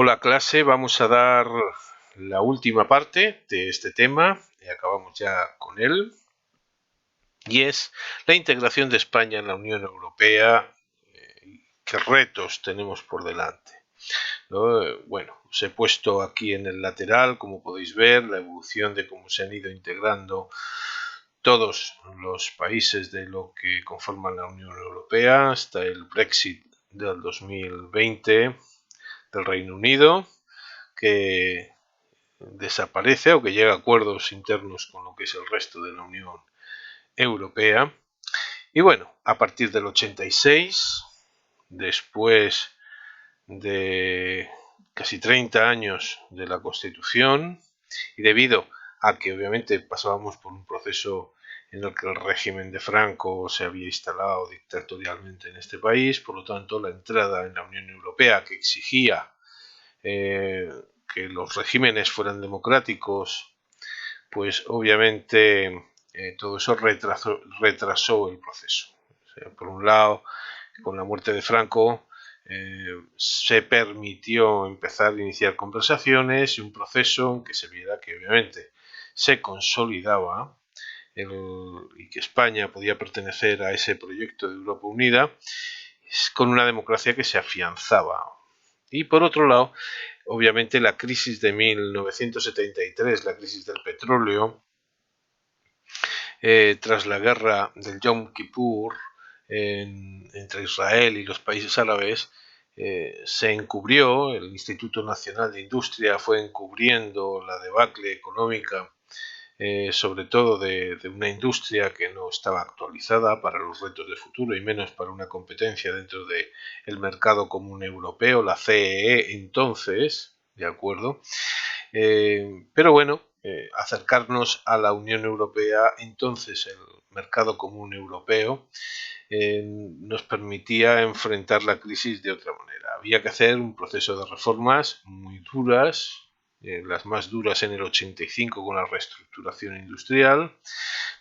Hola clase, vamos a dar la última parte de este tema, y acabamos ya con él, y es la integración de España en la Unión Europea, qué retos tenemos por delante, ¿no? Bueno, os he puesto aquí en el lateral, como podéis ver, la evolución de cómo se han ido integrando todos los países de lo que conforman la Unión Europea hasta el Brexit del 2020 del Reino Unido, que desaparece o que llega a acuerdos internos con lo que es el resto de la Unión Europea. Y bueno, a partir del 86, después de casi 30 años de la Constitución, y debido a que obviamente pasábamos por un proceso en el que el régimen de Franco se había instalado dictatorialmente en este país, por lo tanto la entrada en la Unión Europea, que exigía que los regímenes fueran democráticos, pues obviamente todo eso retrasó el proceso. O sea, por un lado, con la muerte de Franco se permitió empezar a iniciar conversaciones y un proceso en que se viera que obviamente se consolidaba y que España podía pertenecer a ese proyecto de Europa Unida con una democracia que se afianzaba. Y por otro lado, obviamente la crisis de 1973, la crisis del petróleo, tras la guerra del Yom Kippur entre Israel y los países árabes, se encubrió, el Instituto Nacional de Industria fue encubriendo la debacle económica, sobre todo de una industria que no estaba actualizada para los retos de futuro y menos para una competencia dentro del mercado común europeo, la CEE entonces, ¿de acuerdo? Pero bueno, acercarnos a la Unión Europea, entonces el mercado común europeo, nos permitía enfrentar la crisis de otra manera. Había que hacer un proceso de reformas muy duras, las más duras en el 85 con la reestructuración industrial,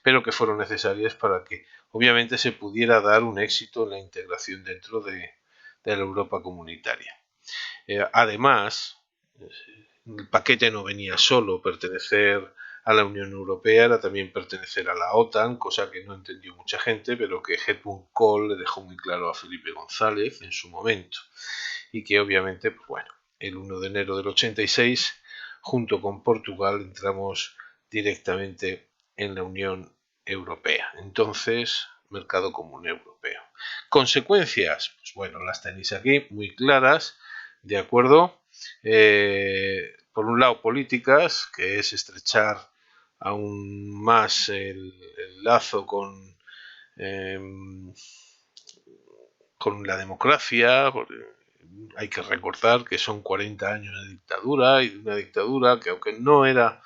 pero que fueron necesarias para que obviamente se pudiera dar un éxito en la integración dentro de la Europa comunitaria. Además, el paquete no venía solo pertenecer a la Unión Europea, era también pertenecer a la OTAN, cosa que no entendió mucha gente, pero que Helmut Kohl le dejó muy claro a Felipe González en su momento. Y que obviamente, pues bueno, el 1 de enero del 86, junto con Portugal, entramos directamente en la Unión Europea. Entonces, mercado común europeo. Consecuencias, pues bueno, las tenéis aquí muy claras, ¿de acuerdo? Por un lado, políticas, que es estrechar aún más el lazo eh, con la democracia, porque hay que recordar que son 40 años de dictadura y de una dictadura que, aunque no era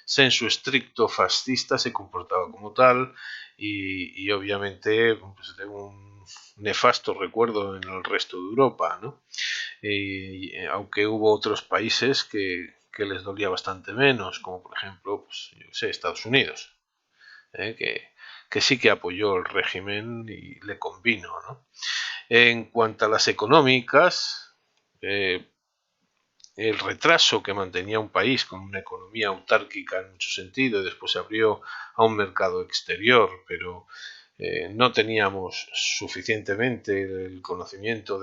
sensu estricto fascista, se comportaba como tal y obviamente pues, tengo un nefasto recuerdo en el resto de Europa, ¿no? Aunque hubo otros países que les dolía bastante menos, como por ejemplo, pues, yo sé, Estados Unidos, que sí que apoyó el régimen y le convino, ¿no? En cuanto a las económicas, el retraso que mantenía un país con una economía autárquica en mucho sentido y después se abrió a un mercado exterior, pero no teníamos suficientemente el conocimiento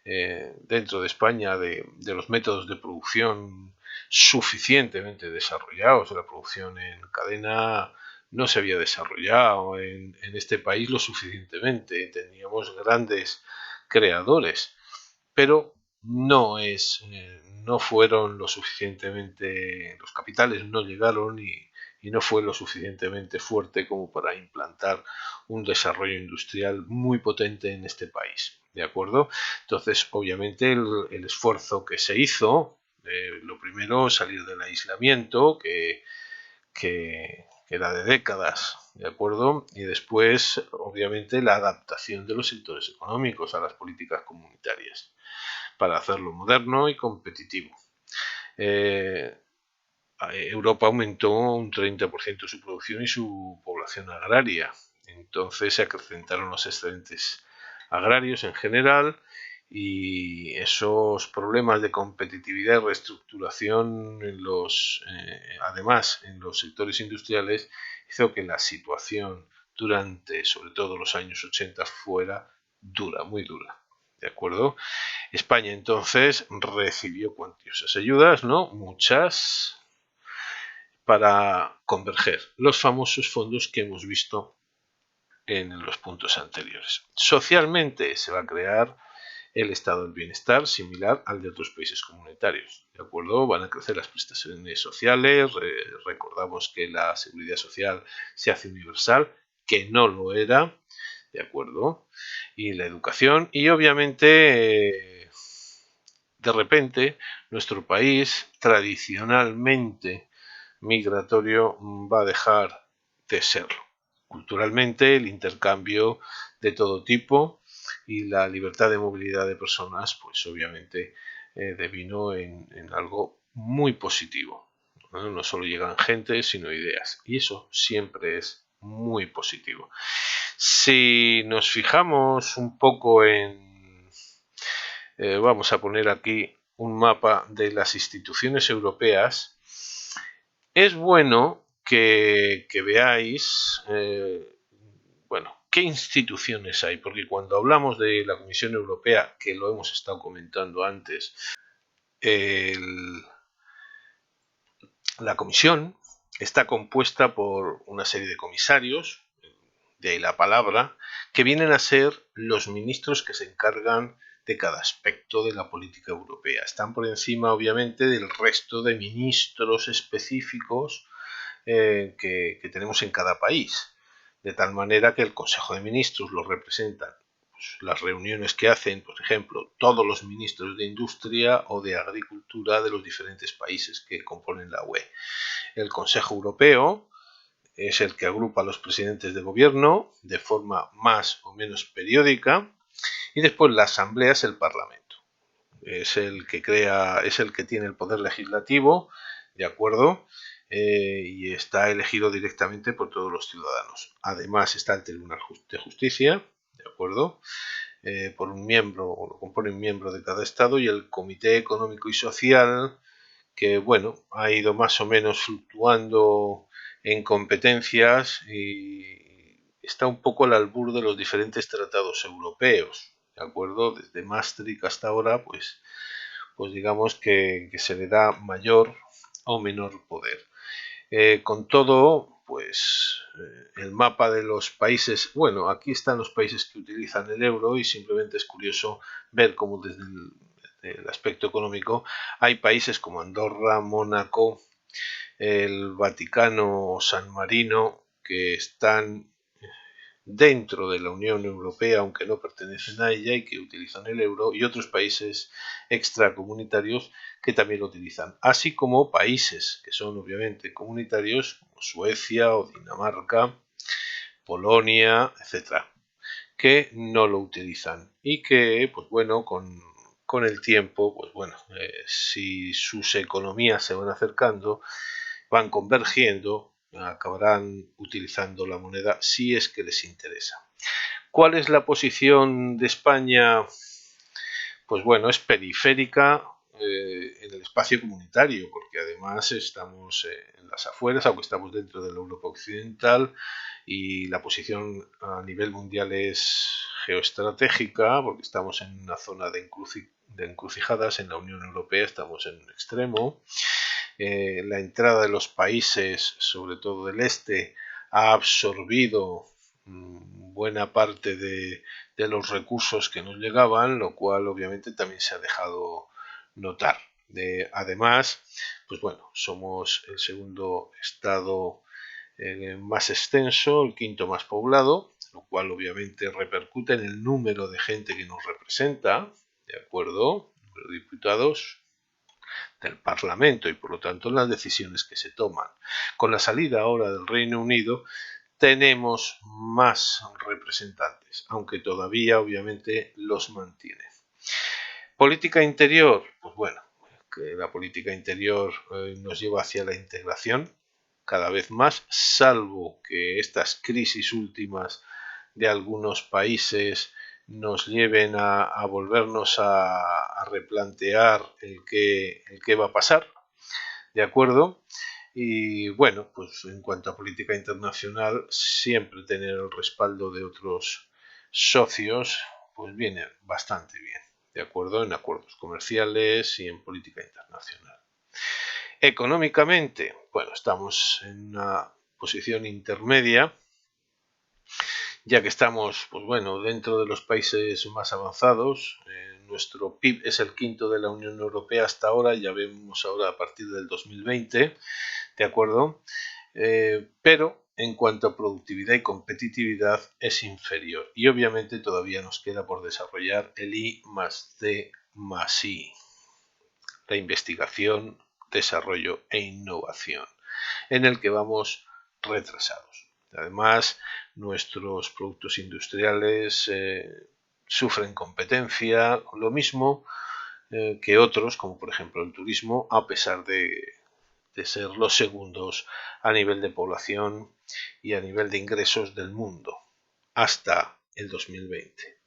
dentro de España de los métodos de producción suficientemente desarrollados. La producción en cadena no se había desarrollado en este país lo suficientemente. Teníamos grandes creadores, pero no fueron lo suficientemente, los capitales no llegaron y no fue lo suficientemente fuerte como para implantar un desarrollo industrial muy potente en este país, ¿de acuerdo? Entonces, obviamente, el esfuerzo que se hizo, lo primero, salir del aislamiento, que era de décadas, ¿de acuerdo? Y después, obviamente, la adaptación de los sectores económicos a las políticas comunitarias para hacerlo moderno y competitivo. Europa aumentó un 30% su producción y su población agraria. Entonces se acrecentaron los excedentes agrarios en general y esos problemas de competitividad y reestructuración además en los sectores industriales hizo que la situación durante sobre todo los años 80 fuera dura, muy dura. ¿De acuerdo? España entonces recibió cuantiosas ayudas, ¿no? Muchas, para converger los famosos fondos que hemos visto en los puntos anteriores. Socialmente se va a crear el estado del bienestar similar al de otros países comunitarios. ¿De acuerdo? Van a crecer las prestaciones sociales. Recordamos que la seguridad social se hace universal, que no lo era. ¿De acuerdo? Y la educación. Y obviamente, de repente, nuestro país tradicionalmente migratorio va a dejar de serlo. Culturalmente, el intercambio de todo tipo y la libertad de movilidad de personas, pues obviamente devino en algo muy positivo. No solo llegan gente, sino ideas. Y eso siempre es muy positivo. Si nos fijamos un poco vamos a poner aquí un mapa de las instituciones europeas, es bueno que veáis, bueno, qué instituciones hay, porque cuando hablamos de la Comisión Europea, que lo hemos estado comentando antes, la Comisión está compuesta por una serie de comisarios, de ahí la palabra, que vienen a ser los ministros que se encargan de cada aspecto de la política europea. Están por encima, obviamente, del resto de ministros específicos que tenemos en cada país, de tal manera que el Consejo de Ministros lo representan pues, las reuniones que hacen, por ejemplo, todos los ministros de Industria o de Agricultura de los diferentes países que componen la UE. El Consejo Europeo es el que agrupa a los presidentes de gobierno de forma más o menos periódica, y después la Asamblea es el Parlamento. Es el que es el que tiene el poder legislativo, ¿de acuerdo? Y está elegido directamente por todos los ciudadanos. Además está el Tribunal de Justicia, ¿de acuerdo? Por un miembro, o lo compone un miembro de cada estado, y el Comité Económico y Social, que bueno, ha ido más o menos fluctuando en competencias y está un poco al albur de los diferentes tratados europeos, ¿de acuerdo? Desde Maastricht hasta ahora, pues digamos que se le da mayor o menor poder. Con todo, pues el mapa de los países, bueno, aquí están los países que utilizan el euro y simplemente es curioso ver cómo desde el aspecto económico hay países como Andorra, Mónaco, el Vaticano o San Marino que están dentro de la Unión Europea, aunque no pertenecen a ella y que utilizan el euro, y otros países extracomunitarios que también lo utilizan, así como países que son obviamente comunitarios como Suecia o Dinamarca, Polonia, etcétera, que no lo utilizan y que, pues bueno, con el tiempo, pues bueno, si sus economías se van acercando, van convergiendo, acabarán utilizando la moneda si es que les interesa. ¿Cuál es la posición de España? Pues bueno, es periférica en el espacio comunitario, porque además estamos en las afueras, aunque estamos dentro de la Europa occidental, y la posición a nivel mundial es geoestratégica, porque estamos en una zona de encrucijadas. En la Unión Europea estamos en un extremo. La entrada de los países, sobre todo del este, ha absorbido buena parte de los recursos que nos llegaban, lo cual obviamente también se ha dejado notar. Además, pues bueno, somos el segundo estado más extenso, el quinto más poblado, lo cual obviamente repercute en el número de gente que nos representa, ¿de acuerdo? Número de diputados del Parlamento y por lo tanto en las decisiones que se toman. Con la salida ahora del Reino Unido tenemos más representantes, aunque todavía obviamente los mantiene. Política interior, pues bueno, que la política interior nos lleva hacia la integración cada vez más, salvo que estas crisis últimas de algunos países nos lleven a volvernos a replantear el qué va a pasar, ¿de acuerdo? Y bueno, pues en cuanto a política internacional, siempre tener el respaldo de otros socios, pues viene bastante bien, ¿de acuerdo? En acuerdos comerciales y en política internacional. Económicamente, bueno, estamos en una posición intermedia, ya que estamos, pues bueno, dentro de los países más avanzados. Nuestro PIB es el quinto de la Unión Europea hasta ahora, ya vemos ahora a partir del 2020, ¿de acuerdo? Pero en cuanto a productividad y competitividad es inferior, y obviamente todavía nos queda por desarrollar el I+D+I, la investigación, desarrollo e innovación, en el que vamos retrasados. Además, nuestros productos industriales sufren competencia, lo mismo que otros, como por ejemplo el turismo, a pesar de ser los segundos a nivel de población y a nivel de ingresos del mundo hasta el 2020.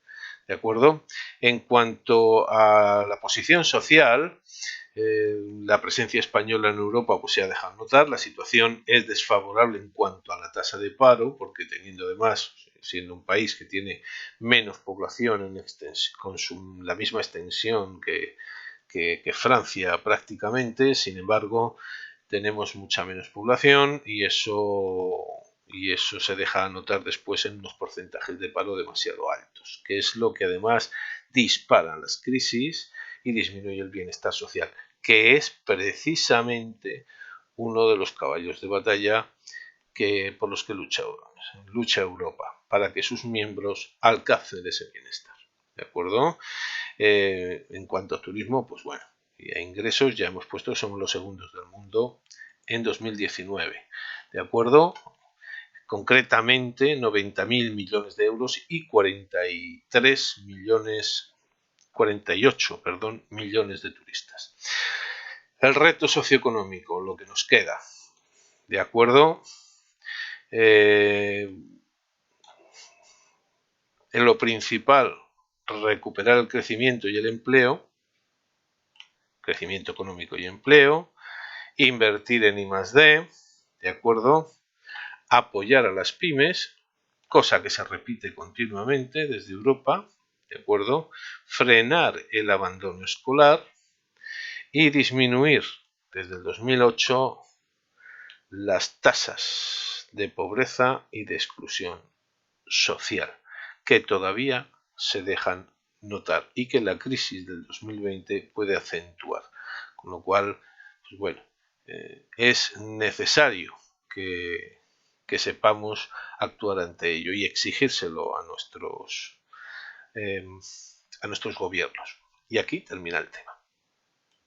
¿De acuerdo? En cuanto a la posición social, la presencia española en Europa pues se ha dejado notar. La situación es desfavorable en cuanto a la tasa de paro, porque teniendo además, siendo un país que tiene menos población con la misma extensión que Francia prácticamente, sin embargo, tenemos mucha menos población y eso se deja notar después en unos porcentajes de paro demasiado altos, que es lo que además dispara las crisis y disminuye el bienestar social, que es precisamente uno de los caballos de batalla por los que lucha Europa, para que sus miembros alcancen ese bienestar. ¿De acuerdo? En cuanto a turismo, pues bueno, y a ingresos ya hemos puesto que somos los segundos del mundo en 2019. ¿De acuerdo? Concretamente 90.000 millones de euros y 48 millones de turistas. El reto socioeconómico, lo que nos queda. ¿De acuerdo? En lo principal, recuperar el crecimiento y el empleo, crecimiento económico y empleo, invertir en I+D, ¿de acuerdo? Apoyar a las pymes, cosa que se repite continuamente desde Europa, ¿de acuerdo? Frenar el abandono escolar y disminuir desde el 2008 las tasas de pobreza y de exclusión social, que todavía se dejan notar y que la crisis del 2020 puede acentuar. Con lo cual, pues bueno, es necesario que sepamos actuar ante ello y exigírselo a nuestros gobiernos. Y aquí termina el tema.